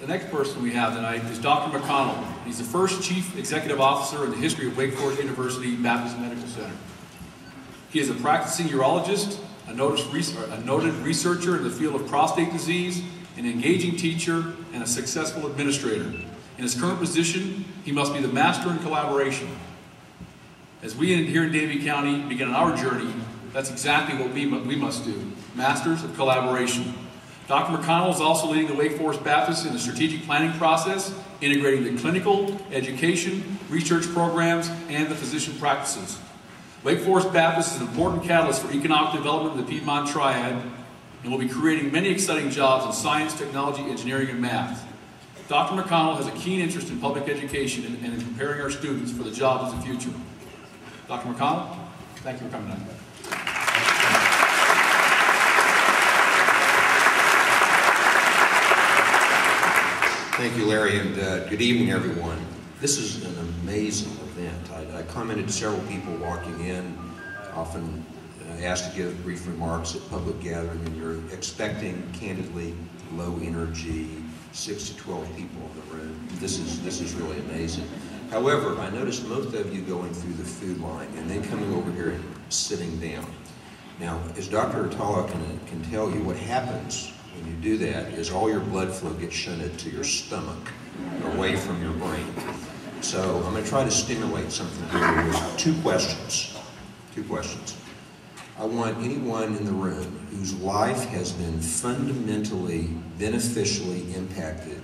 The next person we have tonight is Dr. McConnell. He's the first Chief Executive Officer in the history of Wake Forest University Baptist Medical Center. He is a practicing urologist, a noted researcher in the field of prostate disease, an engaging teacher, and a successful administrator. In his current position, he must be the master in collaboration. As we here in Davie County begin our journey, that's exactly what we must do, masters of collaboration. Dr. McConnell is also leading the Wake Forest Baptist in the strategic planning process, integrating the clinical, education, research programs, and the physician practices. Wake Forest Baptist is an important catalyst for economic development in the Piedmont Triad and will be creating many exciting jobs in science, technology, engineering, and math. Dr. McConnell has a keen interest in public education and in preparing our students for the jobs of the future. Dr. McConnell, thank you for coming tonight. Thank you, Larry, and good evening, everyone. This is an amazing event. I commented to several people walking in, often asked to give brief remarks at public gathering, and you're expecting, candidly, low energy, 6 to 12 people in the room. This is really amazing. However, I noticed most of you going through the food line and then coming over here and sitting down. Now, as Dr. Atala can tell you, what happens when you do that is all your blood flow gets shunted to your stomach, away from your brain. So I'm going to try to stimulate something here with two questions. I want anyone in the room whose life has been fundamentally, beneficially impacted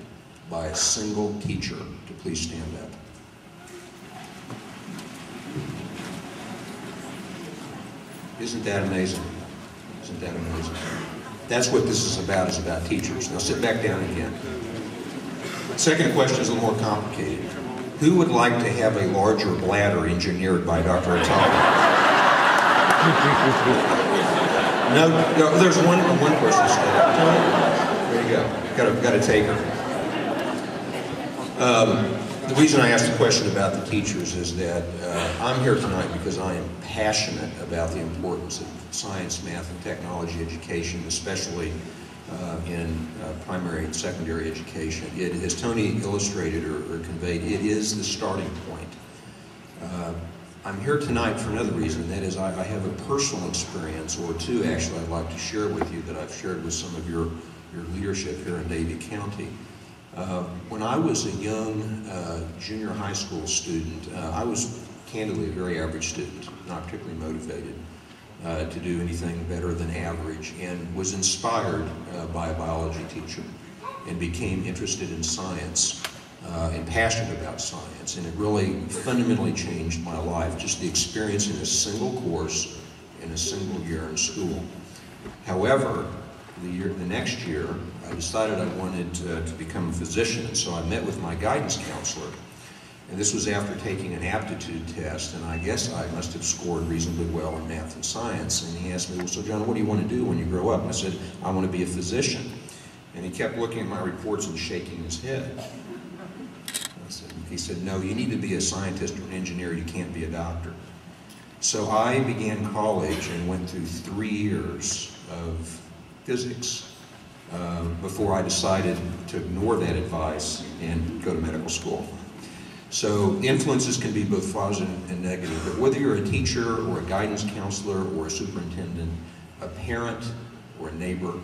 by a single teacher to please stand up. Isn't that amazing? Isn't that amazing? That's what this is about teachers. Now sit back down again. Second question is a little more complicated. Who would like to have a larger bladder engineered by Dr. Atala? No, there's one person still. There you go. Got to take her. The reason I asked the question about the teachers is that I'm here tonight because I am passionate about the importance of science, math, and technology education, especially in primary and secondary education. It, as Tony illustrated or conveyed, it is the starting point. I'm here tonight for another reason, and that is I have a personal experience, or two actually, I'd like to share with you that I've shared with some of your leadership here in Davie County. When I was a young junior high school student, I was candidly a very average student, not particularly motivated to do anything better than average, and was inspired by a biology teacher and became interested in science and passionate about science, and it really fundamentally changed my life, just the experience in a single course in a single year in school. However, the next year, I decided I wanted to become a physician, and so I met with my guidance counselor. And this was after taking an aptitude test, and I guess I must have scored reasonably well in math and science. And he asked me, well, so John, what do you want to do when you grow up? And I said, I want to be a physician. And he kept looking at my reports and shaking his head. He said, no, you need to be a scientist or an engineer, you can't be a doctor. So I began college and went through 3 years of physics before I decided to ignore that advice and go to medical school. So influences can be both positive and negative, but whether you're a teacher or a guidance counselor or a superintendent, a parent or a neighbor,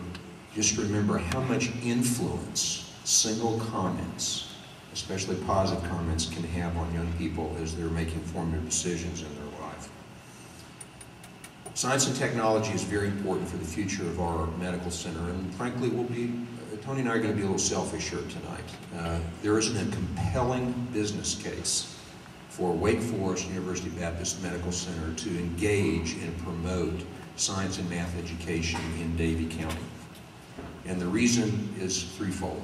just remember how much influence single comments, especially positive comments, can have on young people as they're making formative decisions in their life. Science and technology is very important for the future of our medical center, and frankly, Tony and I are going to be a little selfish here tonight. There isn't a compelling business case for Wake Forest University Baptist Medical Center to engage and promote science and math education in Davie County. And the reason is threefold.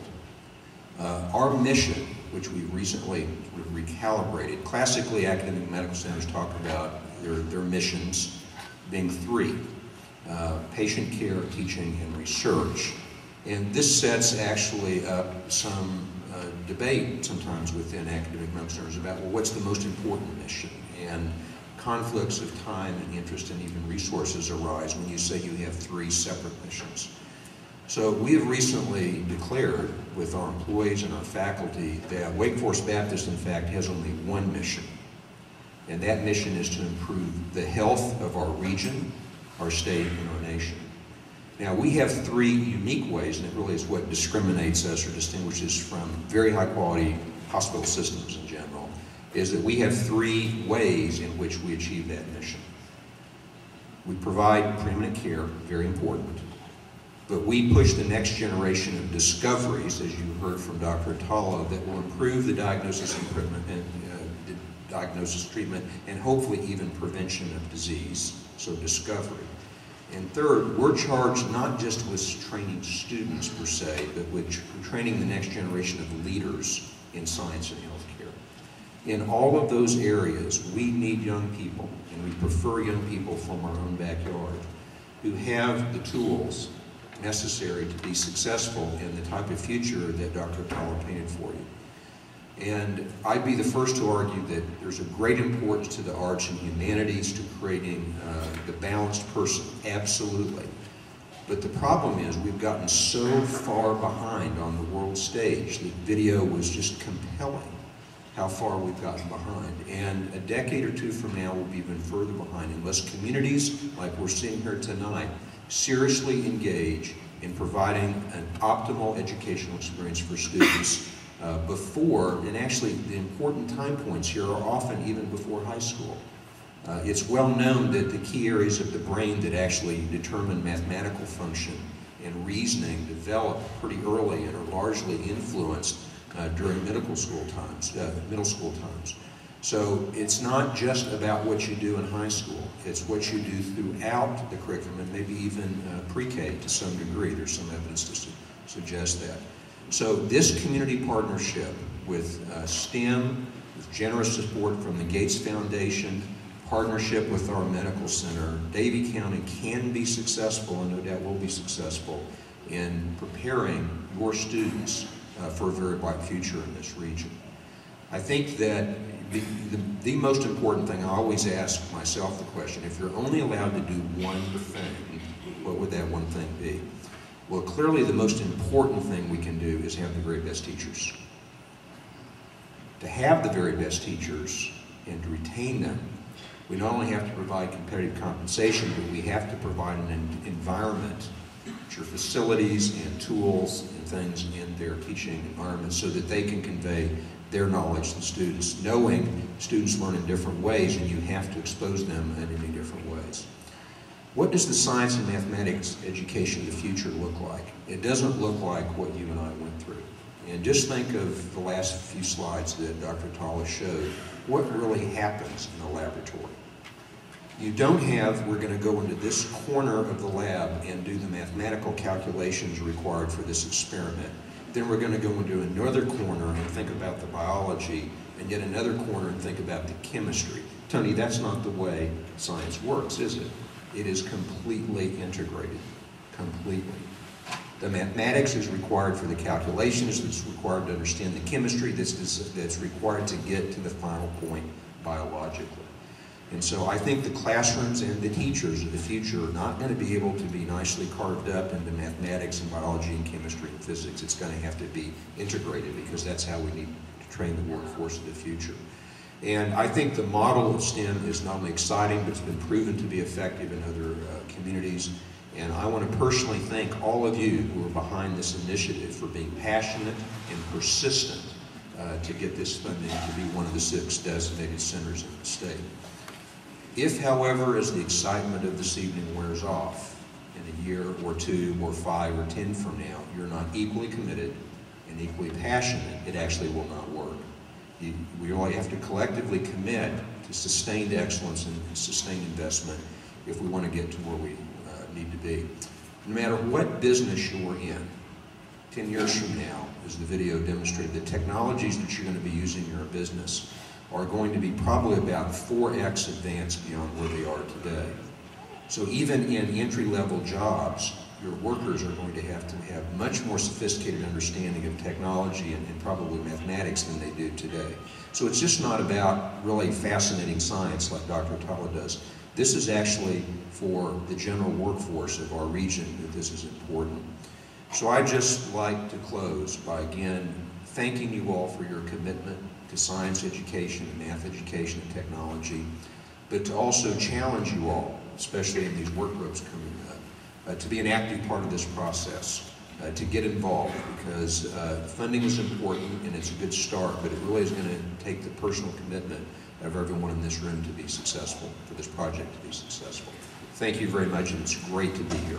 Our mission, which we've recently recalibrated, classically academic medical centers talk about their missions being three: patient care, teaching, and research. And this sets actually up some debate sometimes within academic medical centers about, well, what's the most important mission? And conflicts of time and interest and even resources arise when you say you have three separate missions. So we have recently declared with our employees and our faculty that Wake Forest Baptist, in fact, has only one mission. And that mission is to improve the health of our region, our state, and our nation. Now, we have three unique ways, and it really is what discriminates us or distinguishes from very high-quality hospital systems in general, is that we have three ways in which we achieve that mission. We provide preeminent care, very important, but we push the next generation of discoveries, as you heard from Dr. Atala, that will improve the diagnosis and treatment, and hopefully even prevention of disease, so discovery. And third, we're charged not just with training students per se, but with training the next generation of leaders in science and healthcare. In all of those areas, we need young people, and we prefer young people from our own backyard, who have the tools necessary to be successful in the type of future that Dr. Atala painted for you. And I'd be the first to argue that there's a great importance to the arts and humanities, to creating the balanced person, absolutely. But the problem is we've gotten so far behind on the world stage that video was just compelling how far we've gotten behind. And a decade or two from now, we'll be even further behind unless communities, like we're seeing here tonight, seriously engage in providing an optimal educational experience for students before, and actually the important time points here are often even before high school. It's well known that the key areas of the brain that actually determine mathematical function and reasoning develop pretty early and are largely influenced during middle school times. So it's not just about what you do in high school, it's what you do throughout the curriculum, and maybe even pre-K to some degree. There's some evidence to suggest that. So this community partnership with STEM, with generous support from the Gates Foundation, partnership with our medical center, Davie County can be successful, and no doubt will be successful, in preparing your students for a very bright future in this region. I think that the most important thing, I always ask myself the question, if you're only allowed to do one thing, what would that one thing be? Well, clearly the most important thing we can do is have the very best teachers. To have the very best teachers and to retain them, we not only have to provide competitive compensation, but we have to provide an environment, which are facilities and tools and things in their teaching environment so that they can convey their knowledge to students, knowing students learn in different ways and you have to expose them in many different ways. What does the science and mathematics education of the future look like? It doesn't look like what you and I went through. And just think of the last few slides that Dr. Atala showed. What really happens in a laboratory? You don't have, we're going to go into this corner of the lab and do the mathematical calculations required for this experiment. Then we're going to go into another corner and think about the biology, and yet another corner and think about the chemistry. Tony, that's not the way science works, is it? It is completely integrated, completely. The mathematics is required for the calculations, it's required to understand the chemistry, that's required to get to the final point biologically. And so I think the classrooms and the teachers of the future are not going to be able to be nicely carved up into mathematics and biology and chemistry and physics. It's going to have to be integrated because that's how we need to train the workforce of the future. And I think the model of STEM is not only exciting, but it's been proven to be effective in other communities. And I want to personally thank all of you who are behind this initiative for being passionate and persistent to get this funding to be one of the 6 designated centers in the state. If, however, as the excitement of this evening wears off, in a year or 2 or 5 or 10 from now, you're not equally committed and equally passionate, it actually will not work. We only have to collectively commit to sustained excellence and sustained investment if we want to get to where we need to be. No matter what business you're in, 10 years from now, as the video demonstrated, the technologies that you're going to be using in your business are going to be probably about 4x advanced beyond where they are today. So even in entry-level jobs, your workers are going to have much more sophisticated understanding of technology and probably mathematics than they do today. So it's just not about really fascinating science like Dr. Atala does. This is actually for the general workforce of our region that this is important. So I'd just like to close by again thanking you all for your commitment to science education and math education and technology, but to also challenge you all, especially in these work groups coming up, to be an active part of this process, to get involved, because funding is important and it's a good start, but it really is going to take the personal commitment of everyone in this room to be successful, for this project to be successful. Thank you very much, and it's great to be here.